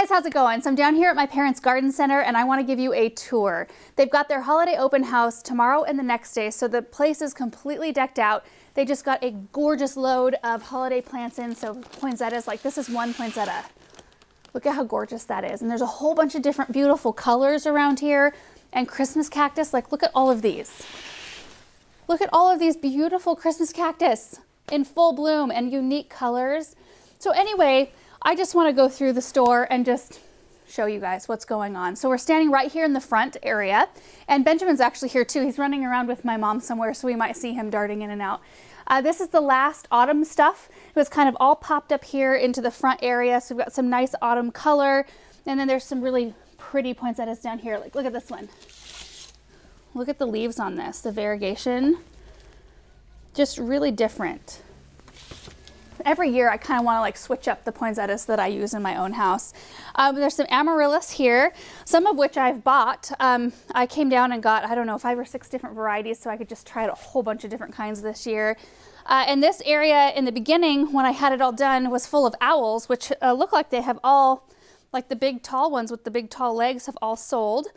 guys, how's it going? So I'm down here at my parents' garden center and I want to give you a tour. They've got their holiday open house tomorrow and the next day, so the place is completely decked out. They just got a gorgeous load of holiday plants in, so poinsettias, like this is one poinsettia. Look at how gorgeous that is. And there's a whole bunch of different beautiful colors around here, and Christmas cactus, like look at all of these. Look at all of these beautiful Christmas cactus in full bloom and unique colors. So anyway, I just want to go through the store and just show you guys what's going on. So we're standing right here in the front area, and Benjamin's actually here too. He's running around with my mom somewhere, so we might see him darting in and out. This is the last autumn stuff. It was kind of all popped up here into the front area. So we've got some nice autumn color, and then there's some really pretty poinsettias down here. Like, look at this one. Look at the leaves on this, the variegation. Just really different. Every year I kind of want to like switch up the poinsettias that I use in my own house. There's some amaryllis here, some of which I've bought. I came down and got, I don't know, 5 or 6 different varieties, so I could just try out a whole bunch of different kinds this year. And this area in the beginning, when I had it all done, was full of owls, which look like they have all, like the big tall ones with the big tall legs have all sold.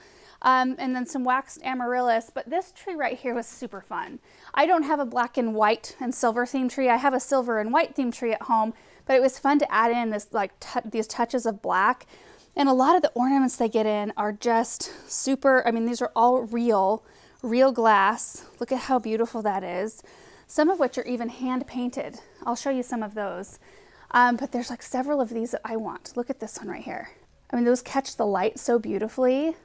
And then some waxed amaryllis, but this tree right here was super fun. I don't have a black and white and silver theme tree. I have a silver and white theme tree at home, but it was fun to add in this like these touches of black. And a lot of the ornaments they get in are just super, I mean, these are all real glass. Look at how beautiful that is. Some of which are even hand painted. I'll show you some of those. But there's like several of these that I want. Look at this one right here. I mean, those catch the light so beautifully.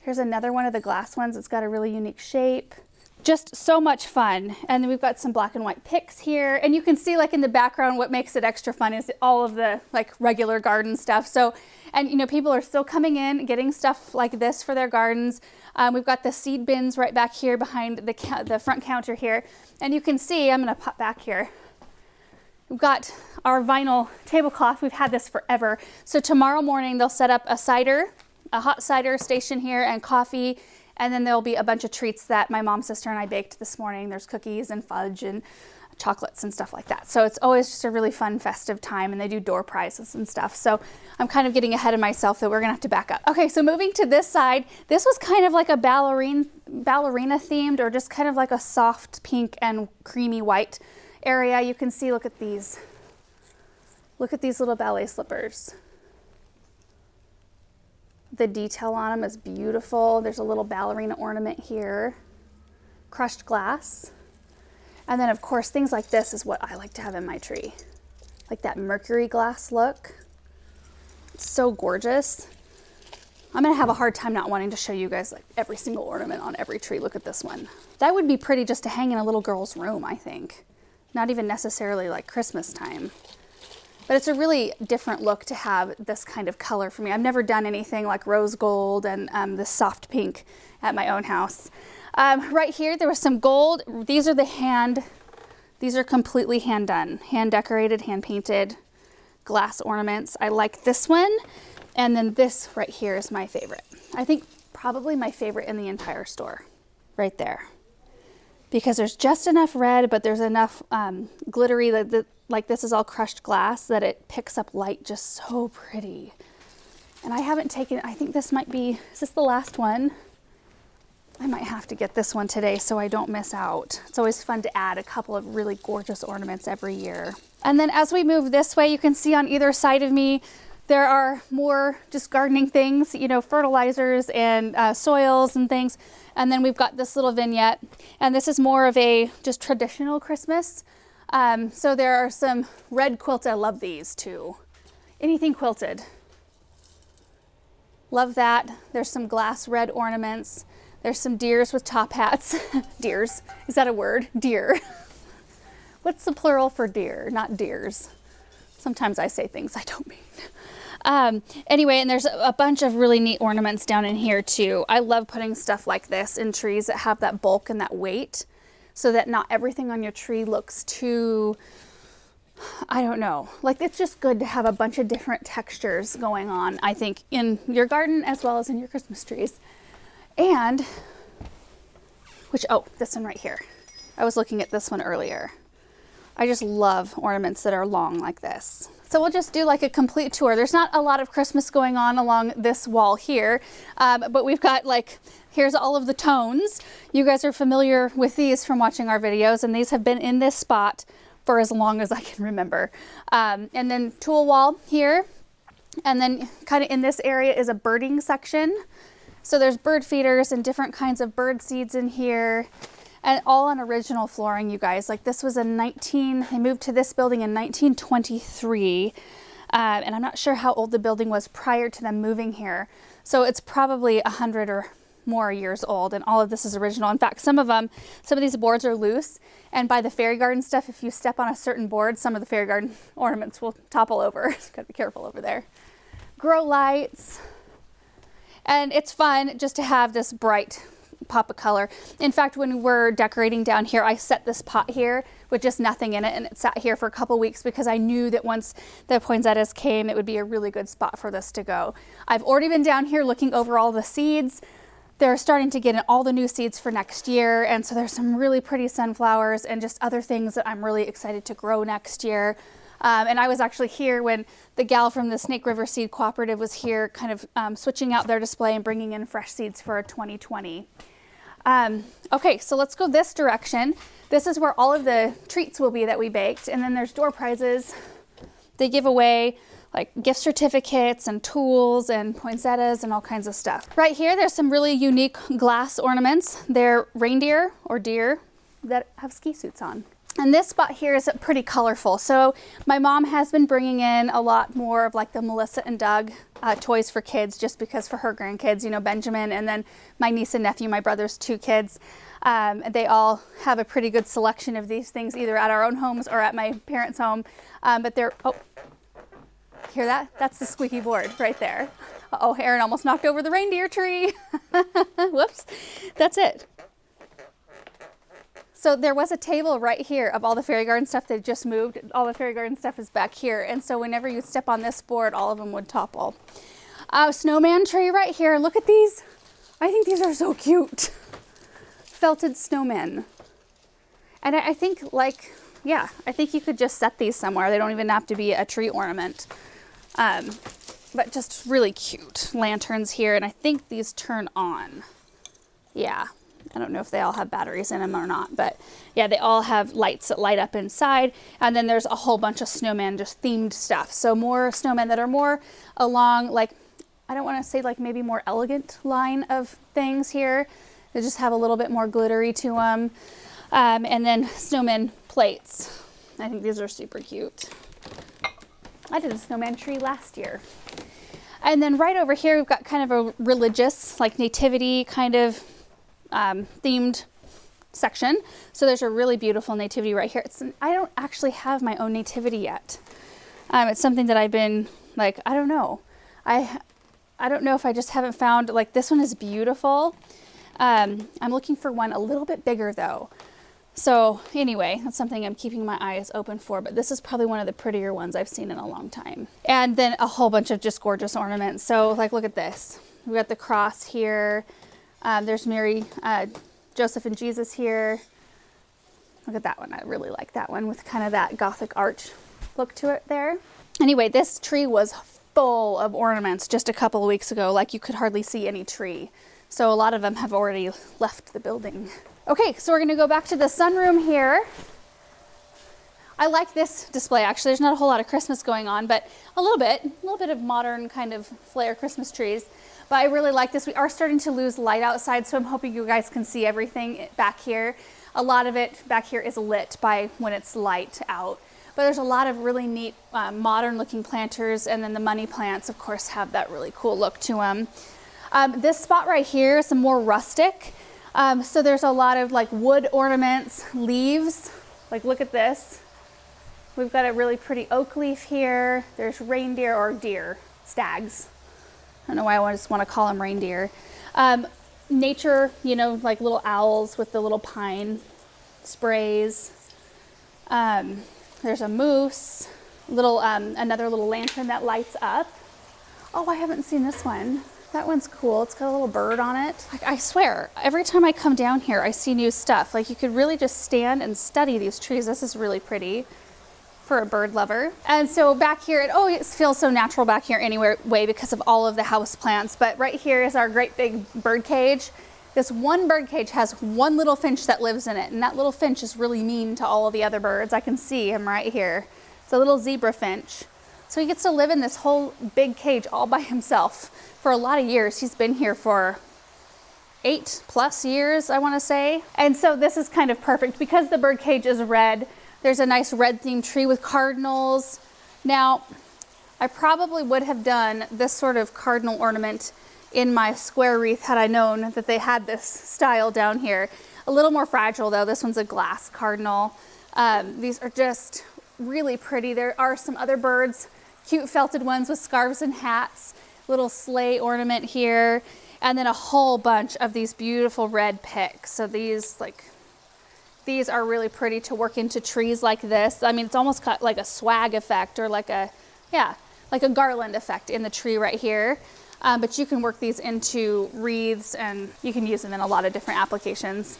Here's another one of the glass ones. It's got a really unique shape. Just so much fun. And then we've got some black and white picks here. And you can see like in the background, what makes it extra fun is all of the like regular garden stuff. So, and you know, people are still coming in, getting stuff like this for their gardens. We've got the seed bins right back here behind the front counter here. And you can see, I'm gonna pop back here. We've got our vinyl tablecloth. We've had this forever. So tomorrow morning, they'll set up a hot cider station here and coffee, and then there'll be a bunch of treats that my mom, sister, and I baked this morning. There's cookies and fudge and chocolates and stuff like that. So it's always just a really fun festive time, and they do door prizes and stuff. So I'm kind of getting ahead of myself that we're gonna have to back up. Okay, so moving to this side, this was kind of like a ballerina themed, or just kind of like a soft pink and creamy white area. You can see, look at these. Look at these little ballet slippers. The detail on them is beautiful. There's a little ballerina ornament here. Crushed glass. And then of course, things like this is what I like to have in my tree. Like that mercury glass look. It's so gorgeous. I'm gonna have a hard time not wanting to show you guys like every single ornament on every tree. Look at this one. That would be pretty just to hang in a little girl's room, I think. Not even necessarily like Christmas time. But it's a really different look to have this kind of color for me. I've never done anything like rose gold and this soft pink at my own house. Right here, there was some gold. These are completely hand done, hand decorated, hand painted glass ornaments. I like this one. And then this right here is my favorite. I think probably my favorite in the entire store, right there. Because there's just enough red, but there's enough glittery, like this is all crushed glass, that it picks up light just so pretty. And I haven't taken, I think this might be, is this the last one? I might have to get this one today so I don't miss out. It's always fun to add a couple of really gorgeous ornaments every year. And then as we move this way, you can see on either side of me, there are more just gardening things, you know, fertilizers and soils and things. And then we've got this little vignette, and this is more of a just traditional Christmas. So there are some red quilts. I love these too. Anything quilted. Love that. There's some glass red ornaments. There's some deers with top hats. Deers, is that a word? Deer. What's the plural for deer? Not deers. Sometimes I say things I don't mean. Anyway, and there's a bunch of really neat ornaments down in here too. I love putting stuff like this in trees that have that bulk and that weight, so that not everything on your tree looks too, I don't know, like it's just good to have a bunch of different textures going on, I think, in your garden as well as in your Christmas trees. And, this one right here. I was looking at this one earlier. I just love ornaments that are long like this. So we'll just do like a complete tour. There's not a lot of Christmas going on along this wall here, but we've got like, here's all of the tones. You guys are familiar with these from watching our videos, and these have been in this spot for as long as I can remember. And then tool wall here, and then kind of in this area is a birding section. So there's bird feeders and different kinds of bird seeds in here. And all on original flooring, you guys. Like this was they moved to this building in 1923. And I'm not sure how old the building was prior to them moving here. So it's probably 100 or more years old, and all of this is original. In fact, some of these boards are loose. And by the fairy garden stuff, if you step on a certain board, some of the fairy garden ornaments will topple over. So gotta be careful over there. Grow lights. And it's fun just to have this bright pop of color. In fact, when we're decorating down here, I set this pot here with just nothing in it, and it sat here for a couple weeks because I knew that once the poinsettias came, it would be a really good spot for this to go. I've already been down here looking over all the seeds. They're starting to get in all the new seeds for next year, and so there's some really pretty sunflowers and just other things that I'm really excited to grow next year. And I was actually here when the gal from the Snake River Seed Cooperative was here, kind of switching out their display and bringing in fresh seeds for 2020. Okay, so let's go this direction. This is where all of the treats will be that we baked. And then there's door prizes. They give away like gift certificates and tools and poinsettias and all kinds of stuff. Right here, there's some really unique glass ornaments. They're reindeer or deer that have ski suits on. And this spot here is pretty colorful. So my mom has been bringing in a lot more of like the Melissa and Doug toys for kids, just because for her grandkids, you know, Benjamin, and then my niece and nephew, my brother's 2 kids, they all have a pretty good selection of these things, either at our own homes or at my parents' home. But they're, oh, hear that? That's the squeaky board right there. Uh-oh, Aaron almost knocked over the reindeer tree. Whoops, that's it. So there was a table right here of all the fairy garden stuff they just moved. All the fairy garden stuff is back here. And so whenever you step on this board, all of them would topple. Snowman tree right here. Look at these. I think these are so cute. Felted snowmen. And I think like, yeah, I think you could just set these somewhere. They don't even have to be a tree ornament. But just really cute lanterns here. And I think these turn on. Yeah. I don't know if they all have batteries in them or not, but yeah, they all have lights that light up inside. And then there's a whole bunch of snowman, just themed stuff. So more snowmen that are more along, like, I don't want to say like maybe more elegant line of things here. They just have a little bit more glittery to them. And then snowman plates. I think these are super cute. I did a snowman tree last year. And then right over here, we've got kind of a religious, like nativity kind of themed section. So there's a really beautiful nativity right here. I don't actually have my own nativity yet. It's something that I've been like, I don't know. I don't know if I just haven't found, like this one is beautiful. I'm looking for one a little bit bigger though. So anyway, that's something I'm keeping my eyes open for, but this is probably one of the prettier ones I've seen in a long time. And then a whole bunch of just gorgeous ornaments. So like, look at this. We've got the cross here. There's Mary, Joseph and Jesus here. Look at that one. I really like that one with kind of that Gothic arch look to it there. Anyway, this tree was full of ornaments just a couple of weeks ago. Like you could hardly see any tree. So a lot of them have already left the building. Okay, so we're going to go back to the sunroom here. I like this display actually. There's not a whole lot of Christmas going on, but a little bit of modern kind of flair Christmas trees. But I really like this. We are starting to lose light outside, so I'm hoping you guys can see everything back here. A lot of it back here is lit by when it's light out. But there's a lot of really neat modern looking planters, and then the money plants, of course, have that really cool look to them. This spot right here is some more rustic. So there's a lot of like wood ornaments, leaves. Like look at this. We've got a really pretty oak leaf here. There's reindeer or deer, stags. I don't know why I just want to call them reindeer. Nature, you know, like little owls with the little pine sprays. There's a moose, another little lantern that lights up. Oh, I haven't seen this one. That one's cool. It's got a little bird on it. I swear, every time I come down here, I see new stuff. Like you could really just stand and study these trees. This is really pretty. for a bird lover. And so back here, it feels so natural back here anyway because of all of the house plants. But right here is our great big bird cage. This one bird cage has one little finch that lives in it, and that little finch is really mean to all of the other birds. I can see him right here. It's a little zebra finch. So he gets to live in this whole big cage all by himself for a lot of years. He's been here for 8+ years, I want to say. And so this is kind of perfect because the bird cage is red. There's a nice red themed tree with cardinals. Now, I probably would have done this sort of cardinal ornament in my square wreath had I known that they had this style down here. A little more fragile though. This one's a glass cardinal. These are just really pretty. There are some other birds, cute felted ones with scarves and hats, little sleigh ornament here, and then a whole bunch of these beautiful red picks. So these are really pretty to work into trees like this. I mean, it's almost got like a swag effect or like a garland effect in the tree right here. But you can work these into wreaths and you can use them in a lot of different applications.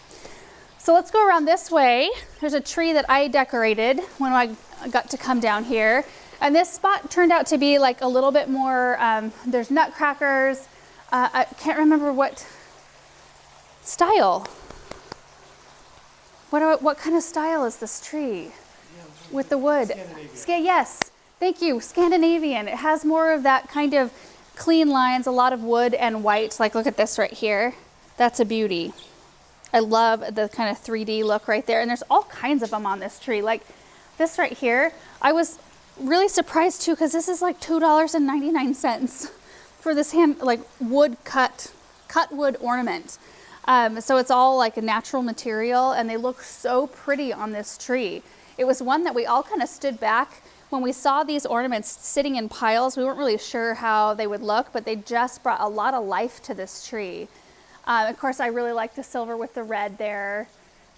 So let's go around this way. There's a tree that I decorated when I got to come down here. And this spot turned out to be like a little bit more, there's nutcrackers. I can't remember what style. What kind of style is this tree with the wood? Yes, thank you, Scandinavian. It has more of that kind of clean lines, a lot of wood and white. Like look at this right here. That's a beauty. I love the kind of 3D look right there. And there's all kinds of them on this tree. Like this right here, I was really surprised too because this is like $2.99 for this wood cut wood ornament. So it's all like a natural material and they look so pretty on this tree. It was one that we all kind of stood back when we saw these ornaments sitting in piles. We weren't really sure how they would look, but they just brought a lot of life to this tree. Of course, I really like the silver with the red there.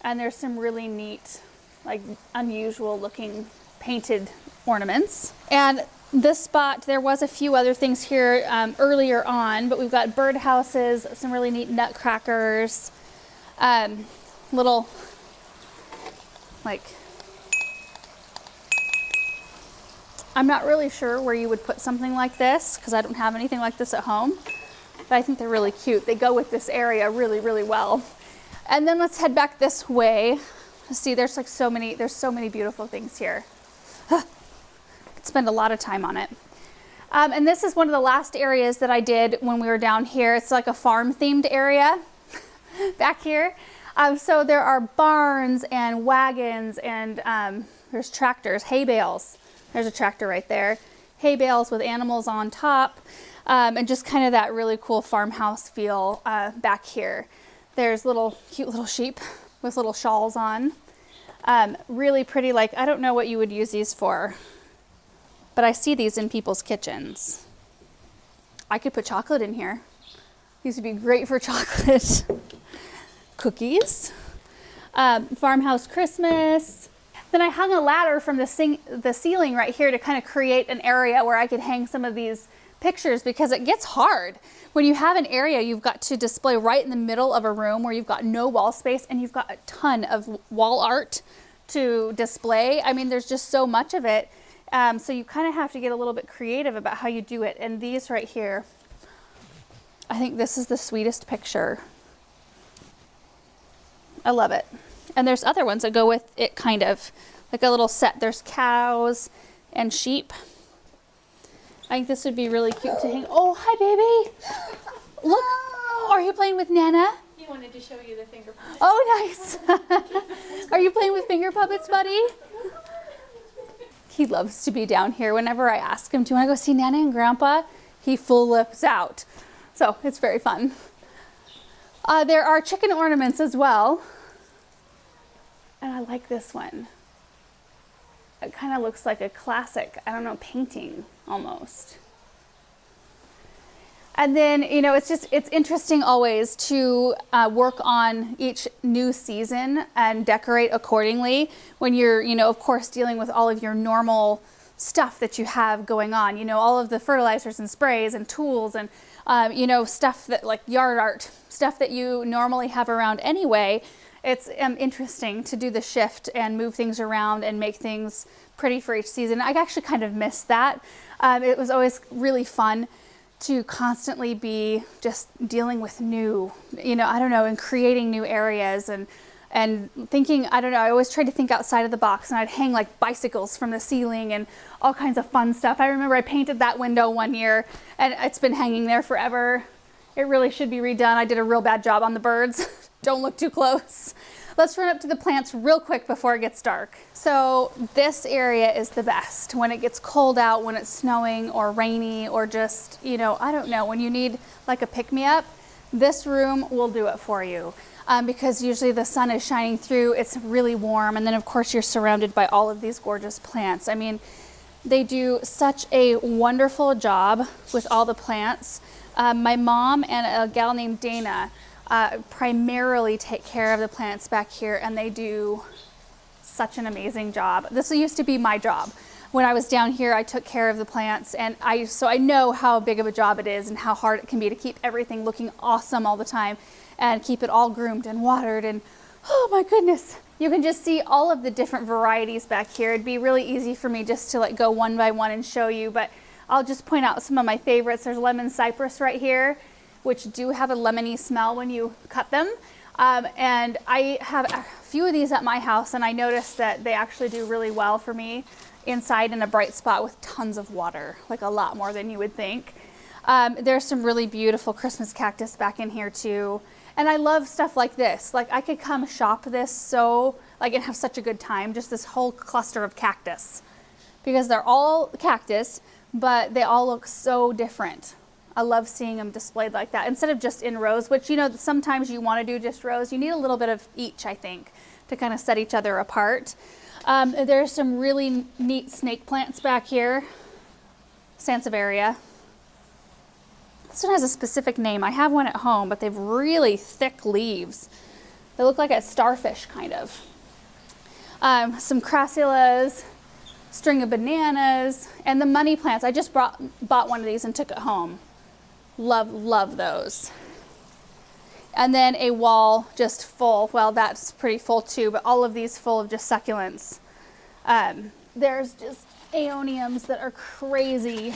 And there's some really neat, like unusual looking painted ornaments. And this spot, there was a few other things here earlier on, but we've got bird houses, some really neat nutcrackers, little like, I'm not really sure where you would put something like this because I don't have anything like this at home, but I think they're really cute. They go with this area really, really well. And then let's head back this way. See, there's so many beautiful things here. Could spend a lot of time on it. And this is one of the last areas that I did when we were down here. It's like a farm themed area back here. So there are barns and wagons and there's tractors, hay bales. There's a tractor right there. Hay bales with animals on top, and just kind of that really cool farmhouse feel back here. There's cute little sheep with little shawls on. Really pretty, like I don't know what you would use these for, but I see these in people's kitchens. I could put chocolate in here. These would be great for chocolate. Cookies. Farmhouse Christmas. Then I hung a ladder from the ceiling right here to kind of create an area where I could hang some of these pictures because it gets hard. When you have an area you've got to display right in the middle of a room where you've got no wall space and you've got a ton of wall art to display. I mean, there's just so much of it. So you kind of have to get a little bit creative about how you do it. And these right here, I think this is the sweetest picture. I love it. And there's other ones that go with it, kind of like a little set. There's cows and sheep. I think this would be really cute to hang. Oh, hi, baby. Look, are you playing with Nana? He wanted to show you the finger puppets. Oh, nice. Are you playing with finger puppets, buddy? He loves to be down here. Whenever I ask him, do you want to go see Nana and Grandpa? He flips out. So it's very fun. There are chicken ornaments as well. And I like this one. It kind of looks like a classic, I don't know, painting almost. And then, you know, it's interesting always to work on each new season and decorate accordingly when you're, you know, of course, dealing with all of your normal stuff that you have going on, you know, all of the fertilizers and sprays and tools and, you know, stuff that like yard art, stuff that you normally have around anyway. it's interesting to do the shift and move things around and make things pretty for each season. I actually kind of miss that. It was always really fun to constantly be just dealing with new, I don't know, and creating new areas and thinking, I don't know, I always tried to think outside of the box, and I'd hang like bicycles from the ceiling and all kinds of fun stuff. I remember I painted that window one year and it's been hanging there forever. It really should be redone. I did a real bad job on the birds. Don't look too close. Let's run up to the plants real quick before it gets dark. So this area is the best when it gets cold out, when it's snowing or rainy, or just, I don't know, when you need like a pick-me-up. This room will do it for you because usually the sun is shining through, it's really warm, and then of course you're surrounded by all of these gorgeous plants. I mean, they do such a wonderful job with all the plants. My mom and a gal named Dana primarily take care of the plants back here, and they do such an amazing job. This used to be my job. When I was down here, I took care of the plants, and so I know how big of a job it is and how hard it can be to keep everything looking awesome all the time and keep it all groomed and watered. And oh my goodness, you can just see all of the different varieties back here. It'd be really easy for me just to like go one by one and show you, but I'll just point out some of my favorites. There's lemon cypress right here, which do have a lemony smell when you cut them. And I have a few of these at my house, and I noticed that they actually do really well for me inside in a bright spot with tons of water, like a lot more than you would think. There's some really beautiful Christmas cactus back in here too. And I love stuff like this. Like I could come shop this and have such a good time, just this whole cluster of cactus, because they're all cactus, but they all look so different. I love seeing them displayed like that instead of just in rows, which, sometimes you want to do just rows. You need a little bit of each, I think, to kind of set each other apart. There's some really neat snake plants back here. Sansevieria. This one has a specific name. I have one at home, but they've really thick leaves. They look like a starfish, kind of. Some crassulas, string of bananas, and the money plants. I just bought one of these and took it home. Love those. And then a wall just full. Well, that's pretty full too, but all of these full of just succulents. There's just aeoniums that are crazy.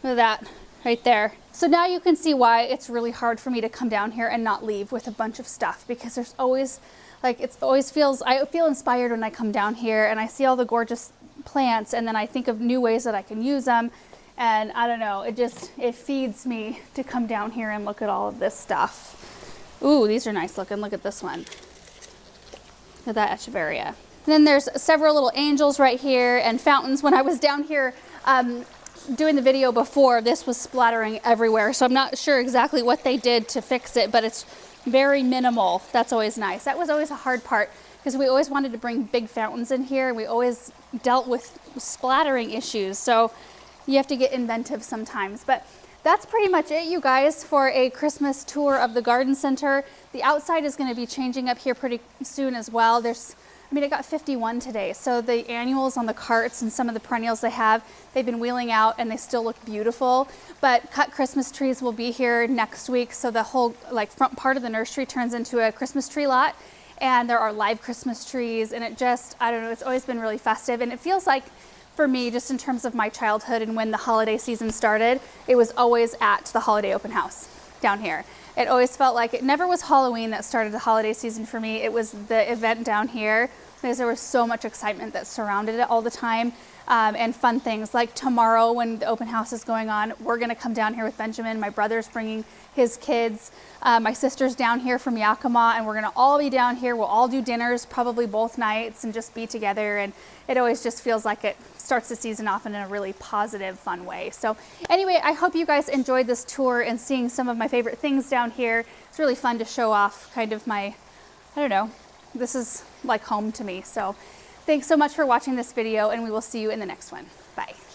Look at that right there. So now you can see why it's really hard for me to come down here and not leave with a bunch of stuff, because there's always, I feel inspired when I come down here and I see all the gorgeous plants, and then I think of new ways that I can use them. And I don't know, it feeds me to come down here and look at all of this stuff. Ooh, these are nice looking. Look at this one. Look at that echeveria. And then there's several little angels right here and fountains. When I was down here doing the video before, this was splattering everywhere. So I'm not sure exactly what they did to fix it, but it's very minimal. That's always nice. That was always a hard part, because we always wanted to bring big fountains in here, and we always dealt with splattering issues. So you have to get inventive sometimes. But that's pretty much it, you guys, for a Christmas tour of the garden center. The outside is going to be changing up here pretty soon as well. I got 51 today. So the annuals on the carts and some of the perennials they've been wheeling out, and they still look beautiful. But cut Christmas trees will be here next week. So the whole front part of the nursery turns into a Christmas tree lot. And there are live Christmas trees, and I don't know, it's always been really festive. And it feels like, for me, just in terms of my childhood and when the holiday season started, it was always at the holiday open house down here. It always felt like it never was Halloween that started the holiday season for me. It was the event down here, because there was so much excitement that surrounded it all the time. And fun things like tomorrow, when the open house is going on, we're going to come down here with Benjamin. My brother's bringing his kids. My sister's down here from Yakima, and we're going to all be down here. We'll all do dinners, probably both nights, and just be together. And it always just feels like it starts the season off in a really positive, fun way. So anyway, I hope you guys enjoyed this tour and seeing some of my favorite things down here. It's really fun to show off kind of my, I don't know, this is like home to me. So thanks so much for watching this video, and we will see you in the next one. Bye.